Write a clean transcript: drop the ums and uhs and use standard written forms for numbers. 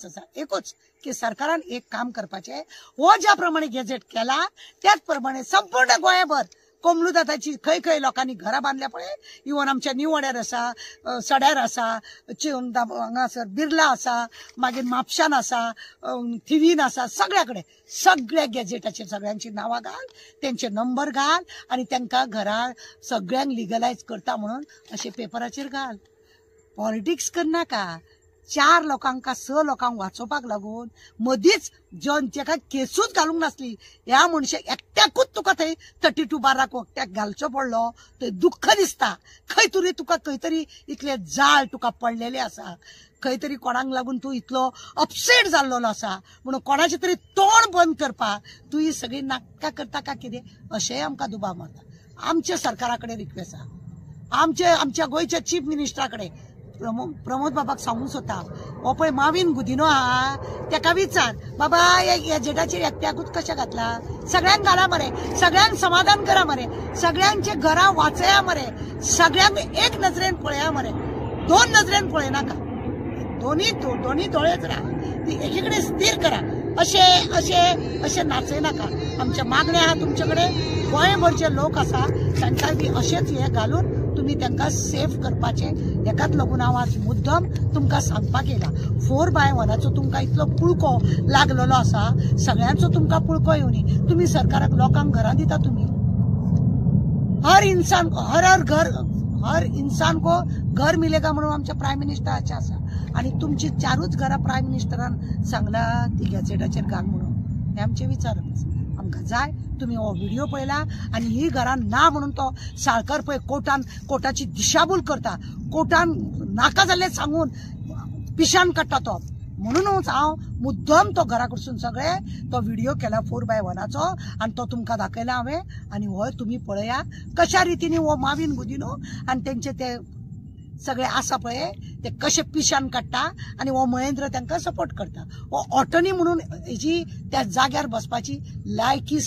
एकूच की सरकारान एक काम करपाचे हो ज्या प्रमाणे गॅजेट केला त्याच प्रमाणे संपूर्ण गोंयभर कोमलुदाताची खंय खंय लोकांनी घरां बांधल्या पळय इवन आमच्या निवड्यार आसा सड्यार आसा हांगासर बिर्ला आसा मागीर म्हापशान आसा थिवीन आसा सगळ्याकडे सगळ्या गॅजेटाचेर सगळ्यांची नांवां घाल त्यांचे नंबर घाल आणि तांकां घरां सगळ्यांक लिगलायज करता म्हणून अशें पेपराचेर घाल। पॉलिटिक्स करनाका। 4 लोकांका 6 लोकांक वाचोवपाक लागून मदींच जेका केसूच घालूंक नासली ह्या मनशाक एकट्याकूच तुका थंय 32 बाराक एकट्याक घालचो पडलो थंय दुख्ख दिसता। खंय तरी तुका खंय तरी इतले जाळ तुका पडलेले आसा, खंय तरी कोणाक लागून तूं इतलो अपसेट जाल्लो आसा म्हणून कोणाचें तरी तोंड बंद करपाक तूं ही सगळी नाटकां करता काय कितें अशेंय आमकां दुबाव मारता। आमच्या सरकारा कडेन रिक्वेस्ट आहा, आमच्या गोंयच्या चीफ मिनिस्टरा कडेन प्रमोद बाबाक सांगूंक सोदता हो पळय माविन गुदिनो आहा तेका विचार बाबा ह्या जेटाचेर एकट्याकूच कशें घातला, सगळ्यांक घाला मरे, सगळ्यांक समाधान करा मरे, सगळ्यांचे घरां वाचया मरे, सगळ्यांक एक नजरेन पळया मरे, 2 नजरेन पळयनाका, दोन्ही दोळेच राहा, ती एकीकडे स्थिर करा। अशे नाचयनाका। आमच्या मागण्या आहा तुमच्याकडे गोंयभरचे लोक आसा तांकां बी अशेंच हे घालून तुम्ही तांकां सेफ करपाचे। हेकाच लागून हांव आज मुद्दम तुमकां सांगपाक येयला 4x1 तुमकां इतलो पुळको लागलेलो आसा, सगळ्यांचो तुमकां पुळको येवनी, तुम्ही सरकाराक लोकांक घरां दिता तुम्ही। हर इंसान को घर मिलेगा म्हणून आमच्या प्रायम मिनिस्टराचे आसा आणि तुमची 4च घरां प्रायम मिनिस्टरान सांगला ती गॅजेटाचेर घाल म्हणून। हे आमचे विचार आमकां जाय। तुम्ही हो व्हिडिओ पळयला आणि ही घरां ना म्हणून तो साळकर पळय कोर्टाची दिशाभूल करता, कोर्टान नाका जाल्ले सांगून पिशान काडटा तो, म्हणूनच हांव मुद्दम तो घरा कडसून सगळे तो व्हिडिओ केला 4x1 आणि तो तुमकां दाखयला हांवें। आणि हो तुम्ही पळया कशा रितीने हो माविन गुदिनो आणि त्यांचे ते सगळे आसा पळय ते कशे पिशान काडटा आणि हो महेंद्र तांकां सपोर्ट करता। हो ऑटोनी म्हणून हेजी त्या जाग्यार बसपाची लायकी